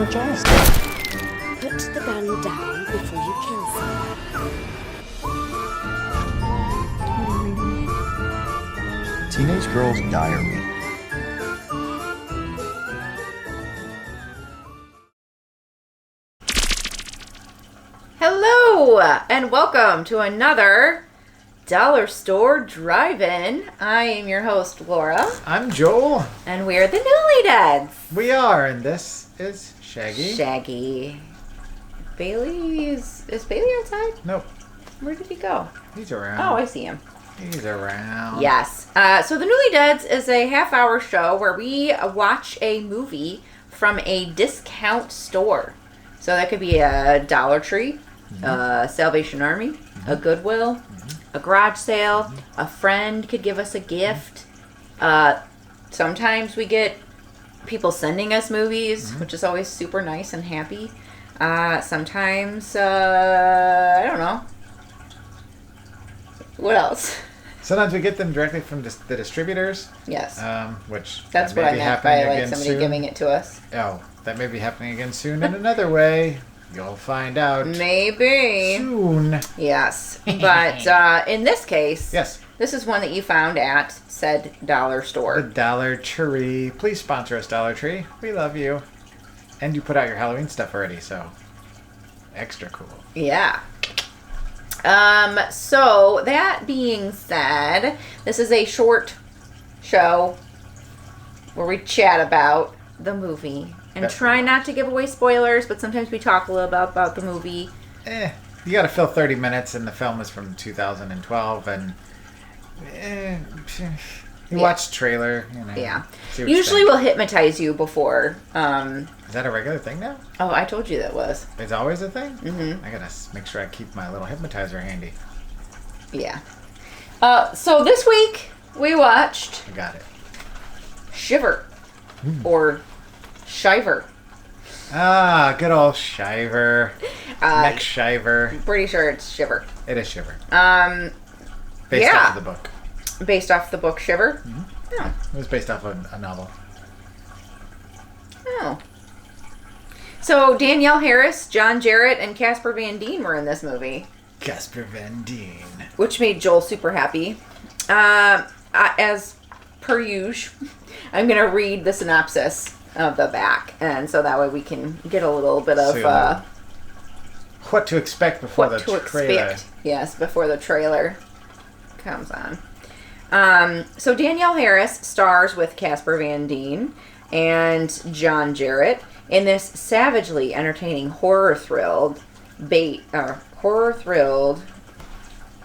her chest. Put the gun down before you kill someone. Teenage Girl's Diary. Hello, and welcome to another Dollar Store Drive-In. I am your host, Laura. I'm Joel. And we're the Newlydeads. We are, and this is Shaggy. Shaggy. Bailey is Bailey outside? Nope. Where did he go? He's around. Oh, I see him. He's around. Yes. So the Newlydeads is a half-hour show where we watch a movie from a discount store. So that could be a Dollar Tree, a Salvation Army, a Goodwill, a garage sale. A friend could give us a gift. Sometimes we get people sending us movies, which is always super nice and happy. Sometimes, I don't know. What else? Sometimes we get them directly from the distributors. Yes. Which That's may what I be meant happening by like again somebody soon. giving it to us. Oh, that may be happening again soon in another way. You'll find out Maybe. soon. Yes. But in this case, Yes. this is one that you found at said dollar The store. Dollar Tree. Please sponsor us, Dollar Tree. We love you. And you put out your Halloween stuff already, so extra cool. Yeah. So that being said, this is a short show where we chat about the movie and Yep. try not to give away spoilers, but sometimes we talk a little about the movie. You gotta fill 30 minutes, and the film is from 2012, and you watch the trailer, you know. Yeah. see what you Usually think. we'll hypnotize you before. Is that a regular thing now? Oh, I told you that was. It's always a thing? Mm-hmm. I gotta make sure I keep my little hypnotizer handy. Yeah. So this week we watched I got it. Shiver or Shiver. Ah, good old Shiver. Next Shiver. Pretty sure it's Shiver. It is Shiver. Um, Based yeah. off of the book. Based off the book Shiver. Oh. It was based off of a novel. Oh. So Danielle Harris, John Jarrett, and Casper Van Dien were in this movie, Casper Van Dien. which made Joel super happy. As per usual, I'm going to read the synopsis of the back, and so that way we can get a little bit of So, what to expect before what the to trailer. expect. Yes, before the trailer comes on. So Danielle Harris stars with Casper Van Dien and John Jarrett in this savagely entertaining thrill.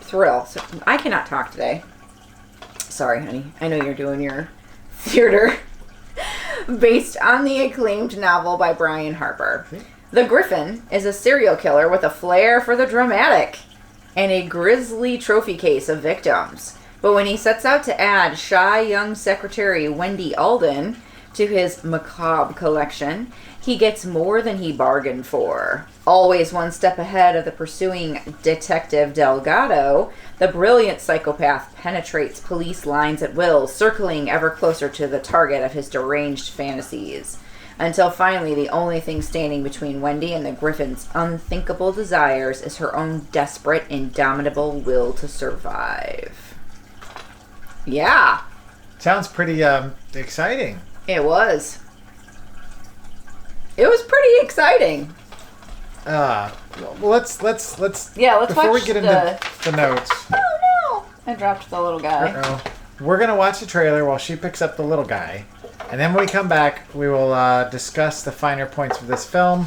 So, I cannot talk today. Sorry, honey. I know you're doing your theater. Based on the acclaimed novel by Brian Harper. The Griffin is a serial killer with a flair for the dramatic and a grisly trophy case of victims. But when he sets out to add shy young secretary Wendy Alden to his macabre collection, he gets more than he bargained for. Always one step ahead of the pursuing Detective Delgado, the brilliant psychopath penetrates police lines at will, circling ever closer to the target of his deranged fantasies. Until finally, the only thing standing between Wendy and the Griffin's unthinkable desires is her own desperate, indomitable will to survive. Yeah, Sounds pretty exciting. it was. It was pretty exciting. Well, let's Yeah, let's before watch we get into the notes. Oh no! I dropped the little guy. Uh-oh. We're gonna watch the trailer while she picks up the little guy, and then when we come back, we will discuss the finer points of this film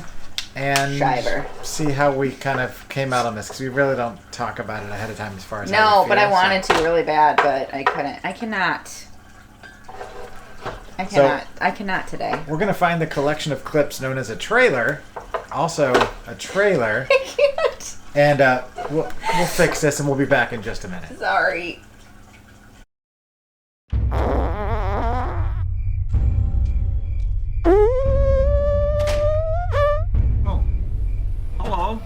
and Shiver. see how we kind of came out on this, because we really don't talk about it ahead of time as far as how No, we but I feel, wanted to really bad, but I couldn't. I cannot today. We're gonna find the collection of clips known as a trailer, also a trailer, I can't. and we'll fix this, and we'll be back in just a minute. Sorry. Oh, hello.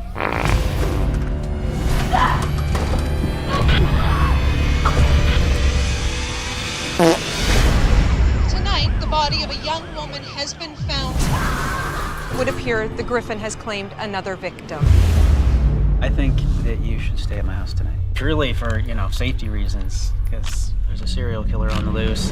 Tonight, the body of a young woman has been found. would appear the Griffin has claimed another victim. I think that you should stay at my house tonight. Purely for, safety reasons, because there's a serial killer on the loose.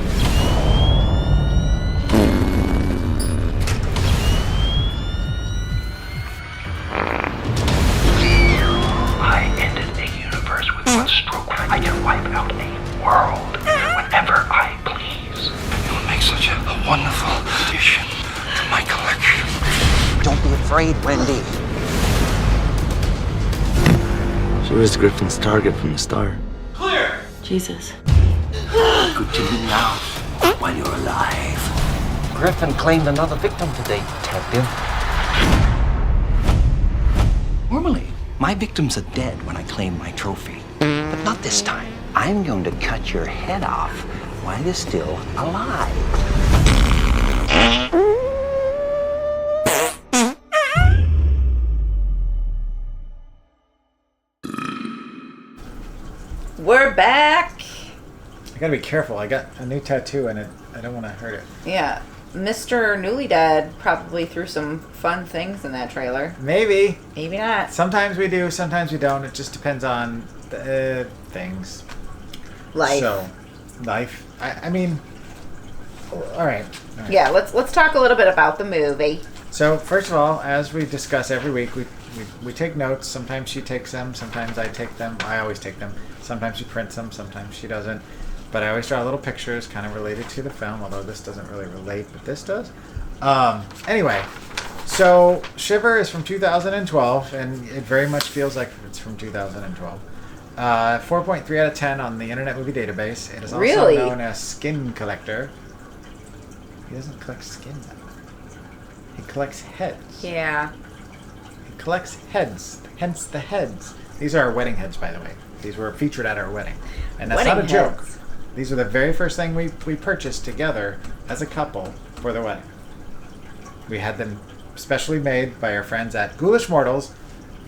I ended a universe with one stroke. I can wipe out a world whenever I please. You will make such a wonderful addition to my collection. Don't be afraid, Wendy. She was Griffin's target from the start. Clear! Jesus. Good to you now, while you're alive. Griffin claimed another victim today, Detective. Normally, my victims are dead when I claim my trophy. But not this time. I'm going to cut your head off while you're still alive. We're back. I gotta be careful. I got a new tattoo and I don't want to hurt it. Yeah. Mr. Newlydead probably threw some fun things in that trailer. Maybe. Maybe not. Sometimes we do, sometimes we don't. It just depends on the things. Life. So, life. I mean, all right. Yeah, let's talk a little bit about the movie. So, first of all, as we discuss every week, we take notes. Sometimes she takes them, sometimes I take them. I always take them. Sometimes she prints them, sometimes she doesn't. But I always draw little pictures kind of related to the film, although this doesn't really relate, but this does. Anyway, so Shiver is from 2012, and it very much feels like it's from 2012. 4.3 out of 10 on the Internet Movie Database. It is also Really? known as Skin Collector. He doesn't collect skin, though. He collects heads. Yeah. He collects heads, hence the heads. These are our wedding heads, by the way. These were featured at our wedding. And that's Wedding not a joke. heads. These were the very first thing we purchased together as a couple for the wedding. We had them specially made by our friends at Ghoulish Mortals.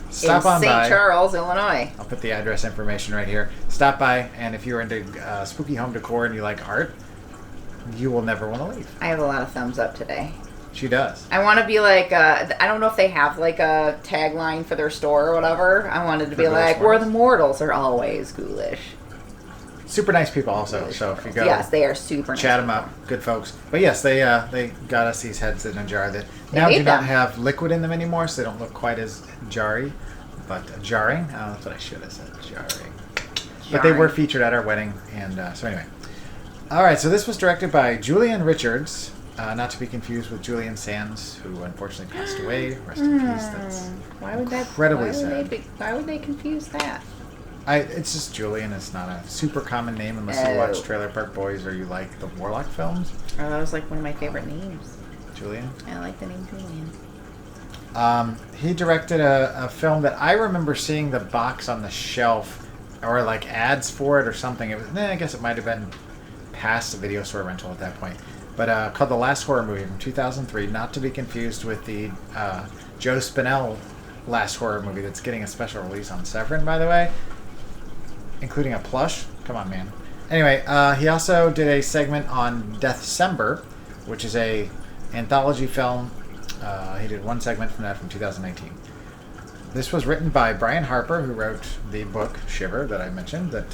Stop in on by. St. Charles, Illinois. I'll put the address information right here. Stop by, and if you're into spooky home decor and you like art, you will never want to leave. I have a lot of thumbs up today. She does. I want to be like, I don't know if they have like a tagline for their store or whatever. I wanted to be Ghoulish like, where Mortals? the mortals are always ghoulish. Super nice people also, so if you go... Yes, they are super nice. Chat them up, good folks. But yes, they got us these heads in a jar that They now made do not them. have liquid in them anymore, so they don't look quite as jarring. But jarring? Oh, that's what I should have said, jarring. But they were featured at our wedding, and so anyway. All right, so this was directed by Julian Richards, not to be confused with Julian Sands, who unfortunately passed away. Rest in peace. That's Why would that? incredibly Why would, sad. why would they confuse that? It's just Julian. It's not a super common name unless you watch Trailer Park Boys or you like the Warlock films. Oh, that was like one of my favorite names. Julian. I like the name Julian. He directed a film that I remember seeing the box on the shelf or like ads for it or something. It was, I guess it might have been past the video store rental at that point. But called The Last Horror Movie from 2003, not to be confused with the Joe Spinell Last Horror Movie that's getting a special release on Severin, by the way, including a plush. Come on, man. Anyway, he also did a segment on Deathcember, which is a anthology film. He did one segment from that from 2019. This was written by Brian Harper, who wrote the book Shiver that I mentioned. That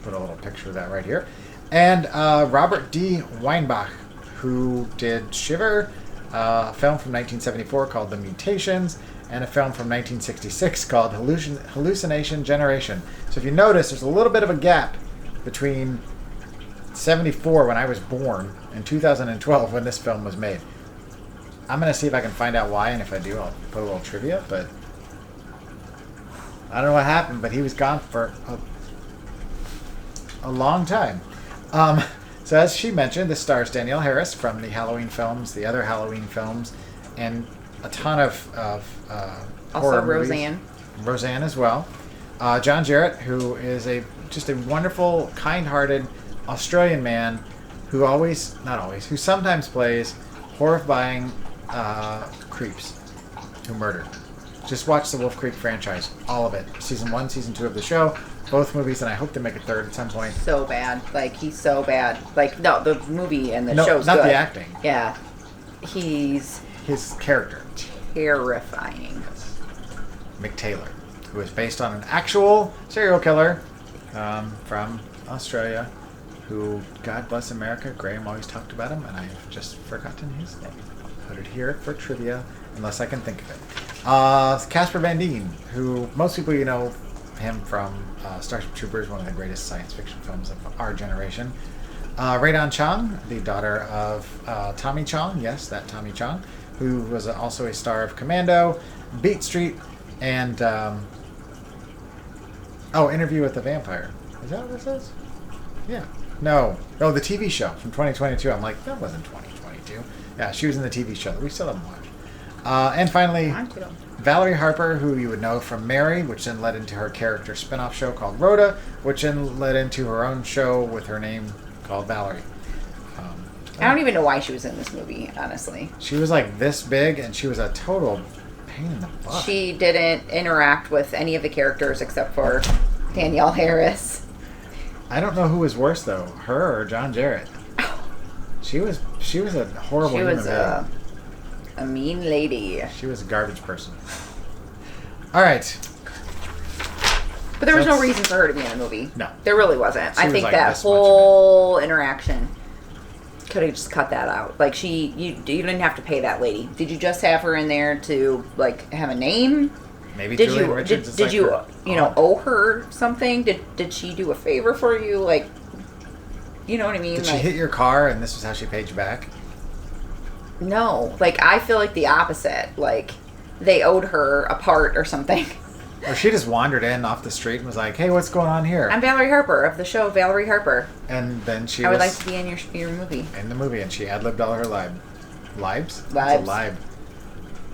put a little picture of that right here, and Robert D. Weinbach, who did Shiver, a film from 1974 called The Mutations, and a film from 1966 called Hallucination Generation. So if you notice, there's a little bit of a gap between 74, when I was born, and 2012, when this film was made. I'm going to see if I can find out why, and if I do, I'll put a little trivia, but I don't know what happened, but he was gone for a long time. So as she mentioned, this stars Danielle Harris from the Halloween films, the other Halloween films, and a ton of Also horror movies. Roseanne. Roseanne as well. John Jarrett, who is just a wonderful, kind-hearted Australian man who sometimes plays horrifying creeps who murder. Just watch the Wolf Creek franchise, all of it. Season 1, Season 2 of the show, both movies, and I hope to make a third at some point. So bad. Like, he's so bad. Like, no, the movie and the No, show's not good. the acting. Yeah. He's his character. Terrifying. Mick Taylor, who is based on an actual serial killer from Australia, who, God bless America, Graham always talked about him, and I've just forgotten his name. I'll put it here for trivia, unless I can think of it. Casper Van Dien, who most people know him from Starship Troopers, one of the greatest science fiction films of our generation. Rae-Dawn Chong, the daughter of Tommy Chong, yes, that Tommy Chong, who was also a star of Commando, Beat Street, and Interview with the Vampire. Is that what this is? Yeah. No, the TV show from 2022. I'm like, that wasn't 2022. Yeah, she was in the TV show that we still haven't watched. And finally, Valerie Harper, who you would know from Mary, which then led into her character spin-off show called Rhoda, which then led into her own show with her name called Valerie. I don't even know why she was in this movie, honestly. She was like this big, and she was a total pain in the butt. She didn't interact with any of the characters except for Danielle Harris. I don't know who was worse though, her or John Jarrett. She was a horrible human being. She was a mean lady. She was a garbage person. All right. But there was no reason for her to be in the movie. No. There really wasn't. She I was think like that this much whole interaction could have just cut that out. Like you didn't have to pay that lady. Did you just have her in there to like have a name? Maybe did Julia you Richards did you owe her something? Did she do a favor for you? Like, you know what I mean? Did like, she hit your car and this was how she paid you back? No. Like, I feel like the opposite. Like, they owed her a part or something. Or she just wandered in off the street and was like, "Hey, what's going on here?" I'm Valerie Harper of the show Valerie Harper. And then she I would like to be in your movie. In the movie, and she ad-libbed all her libes. Lives? It's a lib.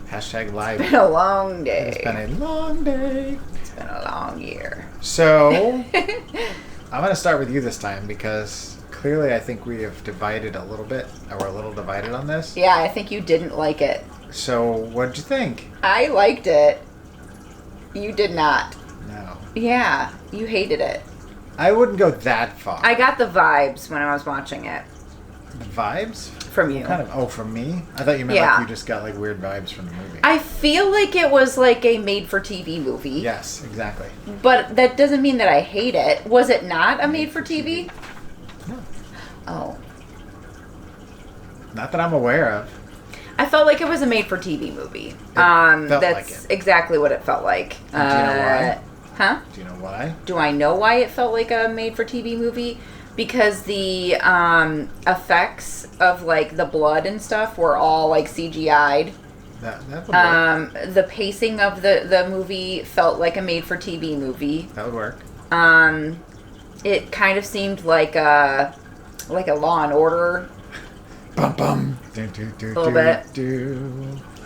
Hashtag live. It's been a long day. It's been a long day. It's been a long year. So, I'm going to start with you this time because clearly I think we have divided a little bit, or we're a little divided on this. Yeah, I think you didn't like it. So, what did you think? I liked it. You did not. No. Yeah, you hated it. I wouldn't go that far. I got the vibes when I was watching it. The vibes? From you. From me? I thought you meant like you just got like weird vibes from the movie. I feel like it was like a made-for-TV movie. Yes, exactly. But that doesn't mean that I hate it. Was it not a made-for-TV? No. Oh. Not that I'm aware of. I felt like it was a made-for-TV movie. Felt that's like it. exactly what it felt like. Do you know why? Huh? Do you know why? Do I know why it felt like a made-for-TV movie? Because the effects of like the blood and stuff were all like CGI'd. That would work. The pacing of the movie felt like a made-for-TV movie. That would work. It kind of seemed like a Law and Order. Bum bum. A little bit.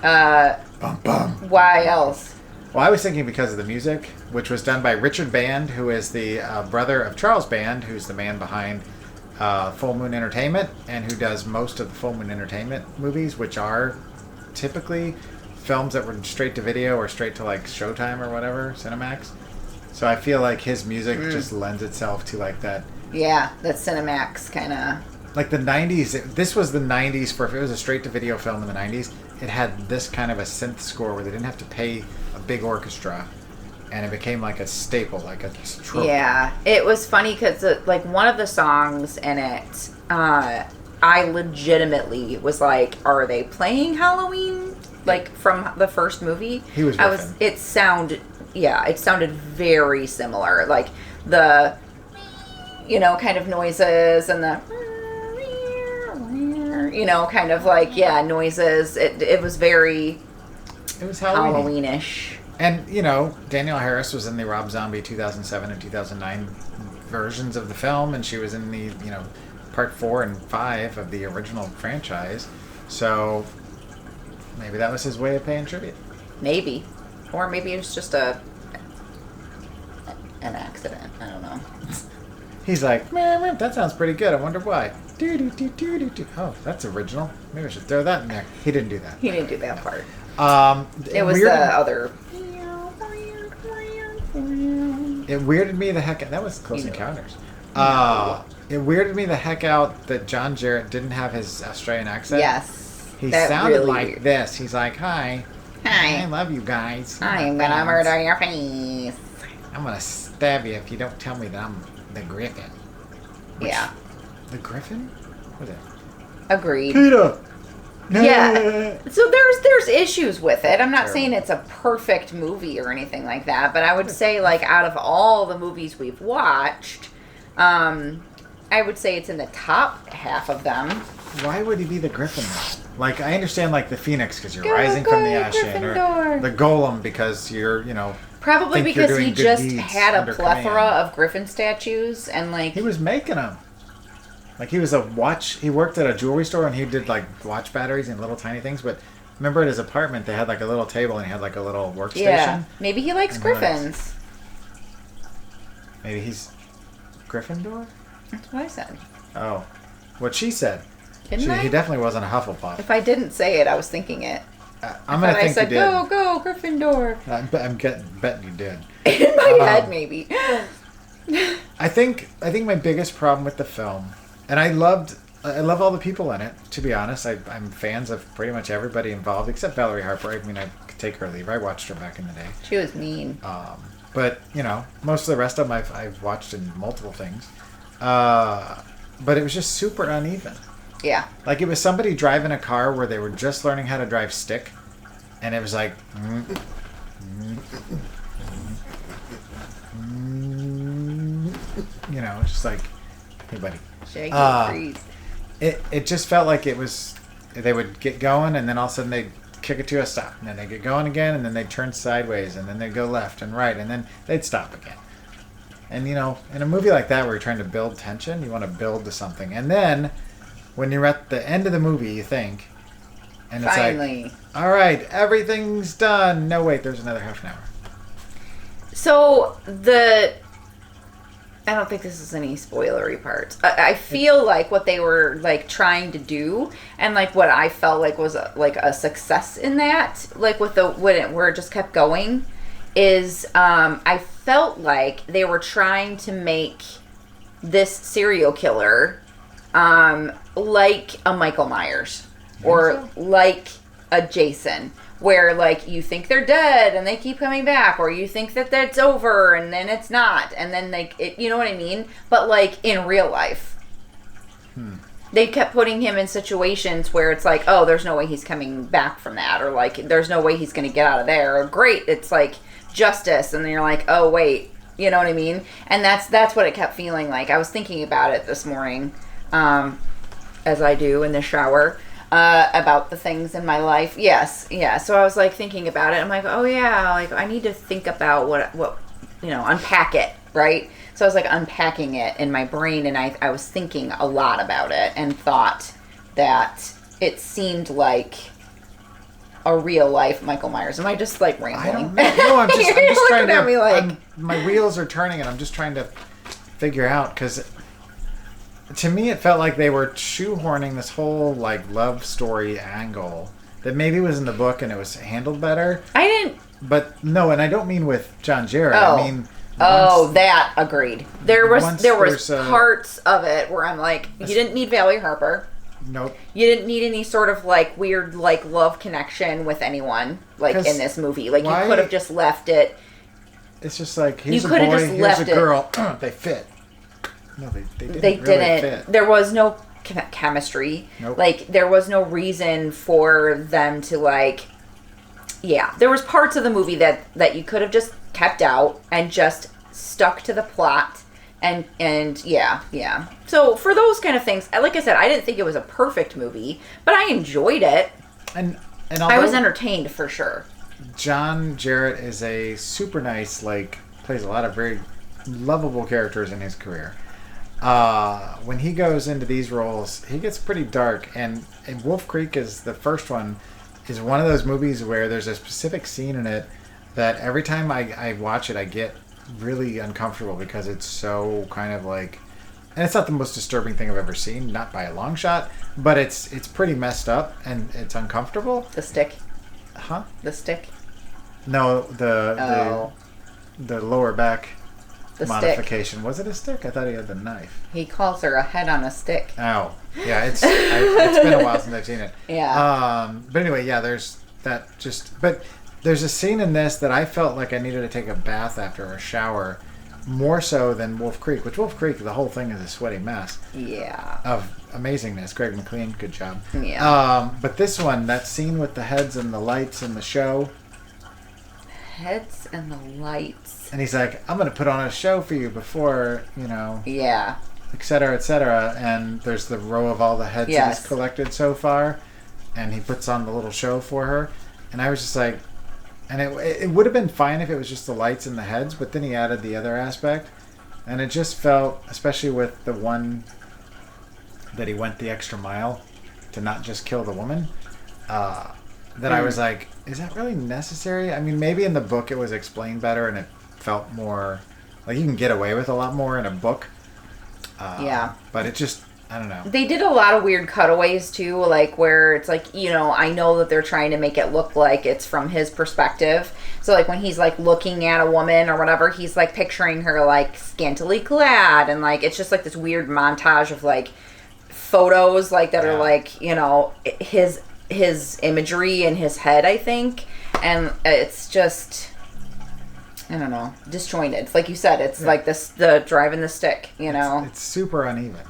Bum bum. Why else? Well, I was thinking because of the music, which was done by Richard Band, who is the brother of Charles Band, who's the man behind Full Moon Entertainment, and who does most of the Full Moon Entertainment movies, which are typically films that were straight to video or straight to like Showtime or whatever, Cinemax. So I feel like his music just lends itself to like that. Yeah, that Cinemax kind of. Like the 90s, this was the 90s for if it was a straight to video film in the 90s, it had this kind of a synth score where they didn't have to pay a big orchestra, and it became like a staple, like a trope. Yeah, it was funny because like one of the songs in it, I legitimately was like, are they playing Halloween like from the first movie? He was. It sounded very similar, like the kind of noises and the kind of like noises. It was very. It was Halloweenish. And, Danielle Harris was in the Rob Zombie 2007 and 2009 versions of the film, and she was in the, part 4 and 5 of the original franchise. So, maybe that was his way of paying tribute. Maybe. Or maybe it was just an accident. I don't know. He's like, man, that sounds pretty good. I wonder why. Oh, that's original. Maybe I should throw that in there. He didn't do that. He didn't do that part. It was the other. It weirded me the heck out. That was Close Encounters. It weirded me the heck out that John Jarrett didn't have his Australian accent. Yes. He That sounded really like weird. this. He's like, hi. I Hi. love you guys. I'm My gonna fans. murder your face. I'm gonna stab you if you don't tell me that I'm the Griffin. Yeah. The Griffin? What is it? Agreed. Peter! Yeah. So there's issues with it. I'm not Terrible. saying it's a perfect movie or anything like that, but I would say like out of all the movies we've watched, I would say it's in the top half of them. Why would he be the Griffin though? Like, I understand like the Phoenix because you're Go, rising go, from the ashen, or Gryffindor. the Golem because you're, Probably think you're because he doing good just deeds had a under plethora command. of Griffin statues and like He was making them. Like he worked at a jewelry store and he did like watch batteries and little tiny things. But remember at his apartment they had like a little table and he had like a little workstation. yeah. Maybe he likes And Griffins. Maybe he's Gryffindor? That's what I said. Oh. What she said. Didn't I? He definitely wasn't a Hufflepuff. If I didn't say it, I was thinking it. I'm going to think I said, you did. go, Gryffindor. I'm betting you did. In my head, maybe. I think my biggest problem with the film, and I love all the people in it. To be honest, I'm fans of pretty much everybody involved except Valerie Harper. I mean, I could take her or leave her. I watched her back in the day. She was mean. But most of the rest of them I've watched in multiple things. But it was just super uneven. Yeah. Like it was somebody driving a car where they were just learning how to drive stick, and it was like. Just like, hey buddy. Shaggy agrees. It just felt like it was, they would get going and then all of a sudden they'd kick it to a stop. And then they'd get going again and then they'd turn sideways and then they'd go left and right and then they'd stop again. And in a movie like that where you're trying to build tension, you want to build to something. And then when you're at the end of the movie, you think, and it's Finally. like, all right, everything's done. No, wait, there's another half an hour. So I don't think this is any spoilery parts. I feel like what they were like trying to do, and like what I felt like was like a success in that, like with where it just kept going, is I felt like they were trying to make this serial killer like a Michael Myers or like a Jason. Where, like, you think they're dead and they keep coming back, or you think that that's over and then it's not, and then you know what I mean? But, like, in real life. They kept putting him in situations where it's like, oh, there's no way he's coming back from that, or, like, there's no way he's going to get out of there, or great, it's, like, justice, and then you're like, oh, wait, you know what I mean? And that's what it kept feeling like. I was thinking about it this morning, as I do in the shower. About the things in my life. Yes. So I was like thinking about it. I'm like, oh yeah, like I need to think about what unpack it, right? So I was like unpacking it in my brain, and I was thinking a lot about it and thought that it seemed like a real life Michael Myers. Am I just like rambling? I don't know. No, I'm just trying to. At me like, my wheels are turning, and I'm just trying to figure out because. To me, it felt like they were shoehorning this whole like love story angle that maybe was in the book and it was handled better. I didn't. But no, and I don't mean with John Jarrett. Oh. I mean. That agreed. There was there's, parts of it where I'm like, you didn't need Valerie Harper. Nope. You didn't need any sort of like weird like love connection with anyone like in this movie. Like you could have just left it. It's just like here's a could have boy, just here's left a girl. They fit. No, they didn't. They really didn't. fit. There was no chemistry. Nope. Like there was no reason for them to like. Yeah, there was parts of the movie that you could have just kept out and just stuck to the plot. And yeah. So for those kind of things, like I said, I didn't think it was a perfect movie, but I enjoyed it. And I was entertained for sure. John Jarrett is a super nice, like plays a lot of very lovable characters in his career. When he goes into these roles, he gets pretty dark. And Wolf Creek is the first one. Is one of those movies where there's a specific scene in it that every time I watch it, I get really uncomfortable because it's so kind of like, and it's not the most disturbing thing I've ever seen, not by a long shot, but it's pretty messed up and it's uncomfortable. The stick. Huh? The stick. No, the lower back. The modification. Was it a stick? I thought he had the knife. He calls her a head on a stick. Oh, yeah. It's been a while since I've seen it. Yeah. But anyway, yeah. There's that. But there's a scene in this that I felt like I needed to take a bath after or a shower, more so than Wolf Creek. Which Wolf Creek, the whole thing is a sweaty mess. Yeah. Of amazingness. Greg McLean, good job. Yeah. But this one, that scene with the heads and the lights and the show. Heads and the lights. And he's like, I'm going to put on a show for you before, Yeah. et cetera, et cetera. And there's the row of all the heads that he's collected so far. And he puts on the little show for her. And I was just like, and it would have been fine if it was just the lights and the heads, but then he added the other aspect. And it just felt, especially with the one that he went the extra mile to not just kill the woman, that I was like, is that really necessary? I mean, maybe in the book it was explained better and it felt more like you can get away with a lot more in a book. Yeah. But it just, I don't know. They did a lot of weird cutaways too, like where it's like, I know that they're trying to make it look like it's from his perspective. So like when he's like looking at a woman or whatever, he's like picturing her like scantily clad, and like it's just like this weird montage of like photos like that are like, his imagery in his head, I think. And it's just, I don't know, disjointed. It's like you said, it's like the driving the stick, It's super uneven.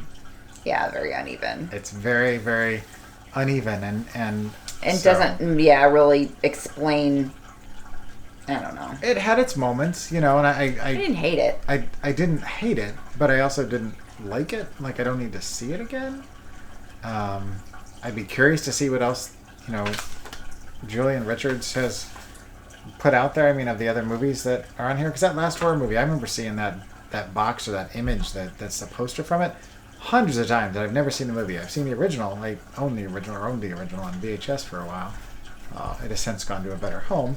Yeah, very uneven. It's very, very uneven and so, doesn't really explain. I don't know. It had its moments, and I didn't hate it. I didn't hate it, but I also didn't like it. Like, I don't need to see it again. I'd be curious to see what else, Julian Richards has put out there. I mean, of the other movies that are on here, because that last horror movie, I remember seeing that box or that image that's the poster from it hundreds of times. I've never seen the movie. I've seen the original. I owned the original on VHS for a while. It has since gone to a better home,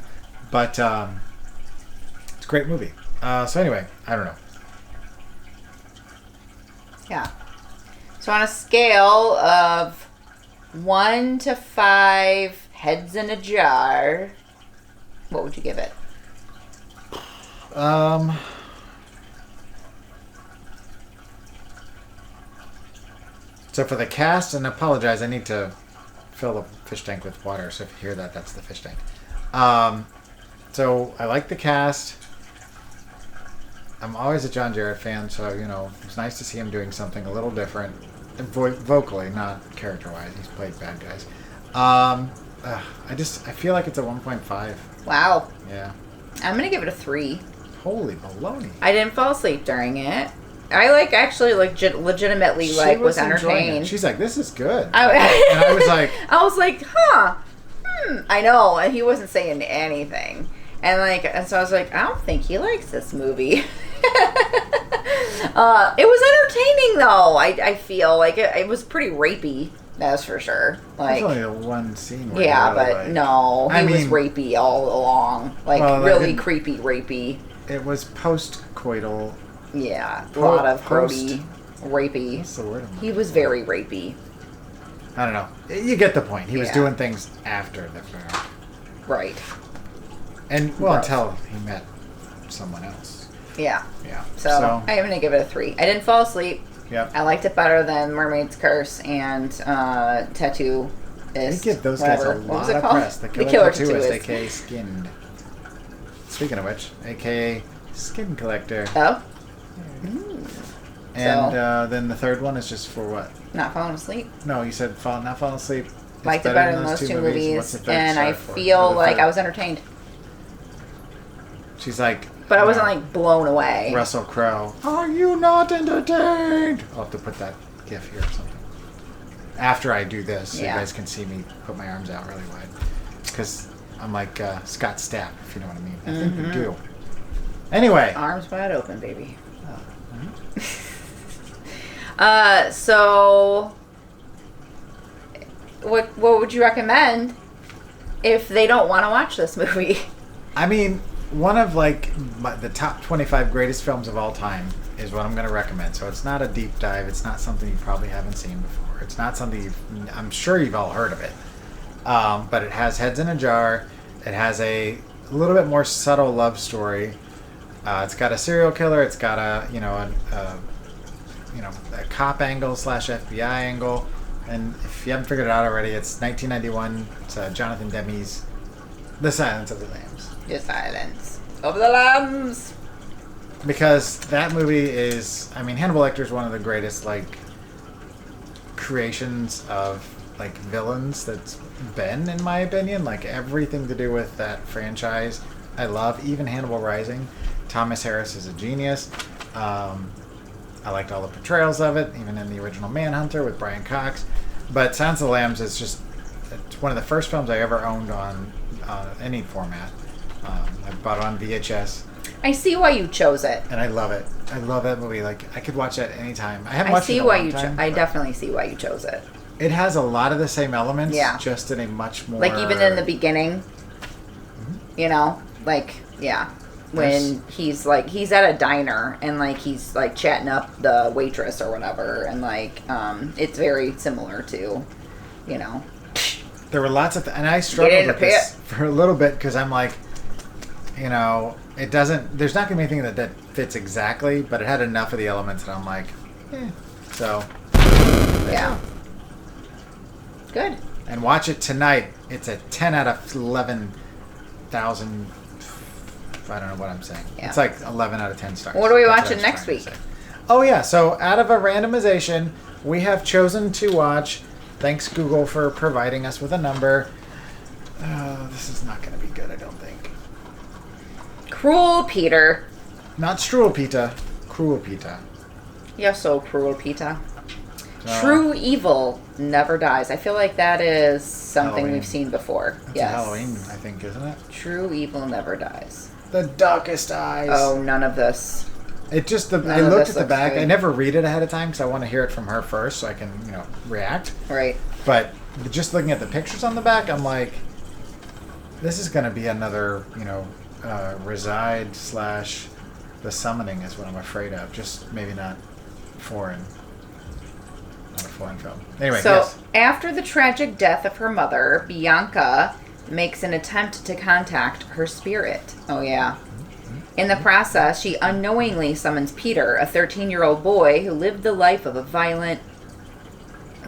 but it's a great movie. So anyway, I don't know. Yeah. So on a scale of 1 to 5 heads in a jar, what would you give it? So for the cast, and I apologize, I need to fill the fish tank with water, so if you hear that, that's the fish tank. So I like the cast. I'm always a John Jarrett fan, so, it's nice to see him doing something a little different. Vocally, not character-wise. He's played bad guys. I feel like it's a 1.5. Wow. Yeah. I'm going to give it a 3. Holy baloney. I didn't fall asleep during it. I legitimately was entertained. She's like, this is good. And I was like... I was like, I know. And he wasn't saying anything. And so I was like, I don't think he likes this movie. It was entertaining though. I feel like it was pretty rapey. That's for sure. Like, there's only the one scene. Where no, he was rapey all along. Really creepy rapey. It was post-coital. Yeah, a lot of grody, rapey. What's the word? He was very rapey. I don't know. You get the point. He was doing things after the fact. Right. And, until he met someone else. Yeah. Yeah. So I'm going to give it a 3. I didn't fall asleep. Yep. I liked it better than Mermaid's Curse and Tattoo. They give those guys a lot of press. The Killer Tattooist, a.k.a. Skinned. Speaking of which, a.k.a. Skin Collector. Oh. And then the third one is just for what? Not falling asleep. No, you said not falling asleep. Liked it better than those two movies, and I feel like I was entertained. She's like... But I wasn't, blown away. Russell Crowe. Are you not entertained? I'll have to put that gif here or something. After I do this, so you guys can see me put my arms out really wide. Because I'm like Scott Stapp, if you know what I mean. I think you do. Anyway. Arms wide open, baby. So... What would you recommend if they don't want to watch this movie? I mean, one of the top 25 greatest films of all time is what I'm going to recommend. So it's not a deep dive. It's not something you probably haven't seen before. It's not something I'm sure you've all heard of it. But it has heads in a jar. It has a little bit more subtle love story. It's got a serial killer. It's got a a cop angle / FBI angle. And if you haven't figured it out already, it's 1991. It's Jonathan Demme's The Silence of the Lambs. The Silence of the Lambs. Because that movie is, I mean, Hannibal Lecter is one of the greatest creations of villains that's been, in my opinion. Everything to do with that franchise, I love. Even Hannibal Rising. Thomas Harris is a genius. I liked all the portrayals of it, even in the original Manhunter with Brian Cox. But Silence of the Lambs is it's one of the first films I ever owned on any format. I bought it on VHS. I see why you chose it. And I love it. I love that movie. I could watch that anytime. I haven't watched it in a long time. I definitely see why you chose it. It has a lot of the same elements, yeah, just in a much more... even in the beginning, when he's at a diner and he's chatting up the waitress or whatever, and it's very similar to, There were lots of... and I struggled with this for a little bit because I'm it doesn't... there's not going to be anything that fits exactly, but it had enough of the elements that I'm so... yeah. Good. And watch it tonight. It's a 10 out of 11,000... I don't know what I'm saying. Yeah. It's 11 out of 10 stars. What are we watching next week? Oh, yeah. So out of a randomization, we have chosen to watch... Thanks, Google, for providing us with a number. This is not going to be good, I don't think. Cruel Peter. Not Struel Pita. Cruel Pita. You're so cruel, Pita. True evil never dies. I feel like that is something Halloween. We've seen before. That's yes. a Halloween, I think, isn't it? True evil never dies. The Darkest Eyes. Oh, none of this. It just... I looked at the back. Good. I never read it ahead of time because I want to hear it from her first so I can, react. Right. But just looking at the pictures on the back, I'm like, this is going to be another, Reside / The Summoning is what I'm afraid of. Just maybe not foreign. Not a foreign film. Anyway, so yes. After the tragic death of her mother, Bianca makes an attempt to contact her spirit. Oh, yeah. In the process, she unknowingly summons Peter, a 13-year-old boy who lived a life of violent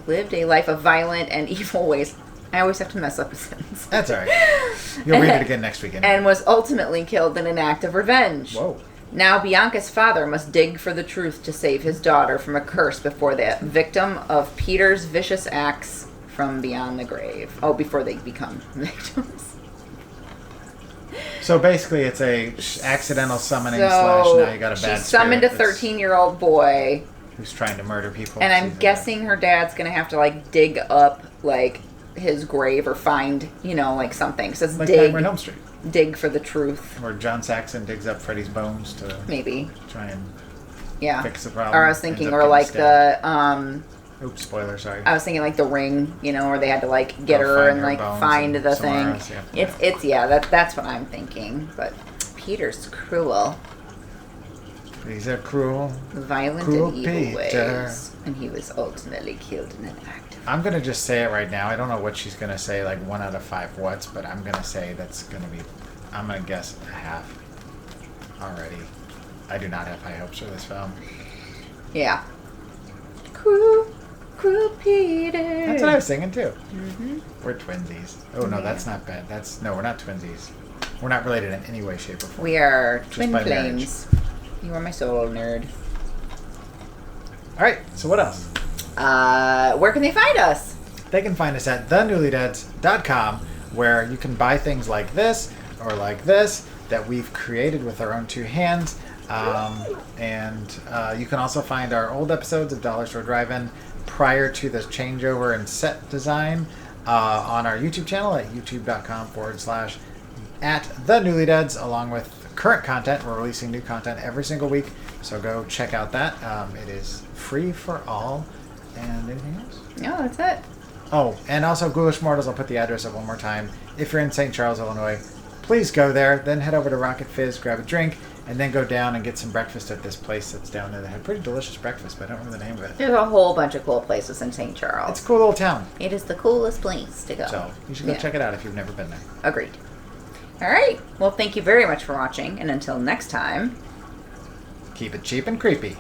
and evil ways. I always have to mess up a sentence. That's all right. You'll read it again next week. Anyway. And was ultimately killed in an act of revenge. Whoa. Now Bianca's father must dig for the truth to save his daughter from a curse before the victim of Peter's vicious acts from beyond the grave. Oh, before they become victims. So basically it's a accidental summoning / now you got a bad she summoned a 13-year-old boy who's trying to murder people. And I'm guessing her dad's going to have to dig up his grave or find, something. It says dig. Nightmare on Elm Street. Dig for the truth. Or John Saxon digs up Freddy's bones to maybe try and fix the Or problem. I was thinking, or the oops, spoiler, sorry. I was thinking the Ring, where they had to get her and find the thing. Else, yeah. That's what I'm thinking. But Peter's cruel. These are cruel. Violent cruel and evil Peter. ways. And he was ultimately killed in an act. I'm going to just say it right now. I don't know what she's going to say, 1 out of 5 whats, but I'm going to say that's going to be, I'm going to guess a half already. I do not have high hopes for this film. Yeah. Cruel Peter. That's what I was singing too. Mm-hmm. We're twinsies. Oh no, that's not bad. No, we're not twinsies. We're not related in any way, shape, or form. We are Just twin by flames. You are my soul nerd. All right. So what else? Where can they find us? They can find us at thenewlydeads.com, where you can buy things like this or like this that we've created with our own two hands. And you can also find our old episodes of Dollar Store Drive-In prior to the changeover and set design on our YouTube channel at youtube.com/@thenewlydeads, along with current content. We're releasing new content every single week, so go check out that. It is free for all. And anything else? No, that's it. Oh, and also Ghoulish Mortals, I'll put the address up one more time. If you're in St. Charles, Illinois, please go there, then head over to Rocket Fizz, grab a drink, and then go down and get some breakfast at this place that's down there. They had pretty delicious breakfast, but I don't remember the name of it. There's a whole bunch of cool places in St. Charles. It's a cool little town. It is the coolest place to go. So you should go check it out if you've never been there. Agreed. Alright, well thank you very much for watching, and until next time... Keep it cheap and creepy.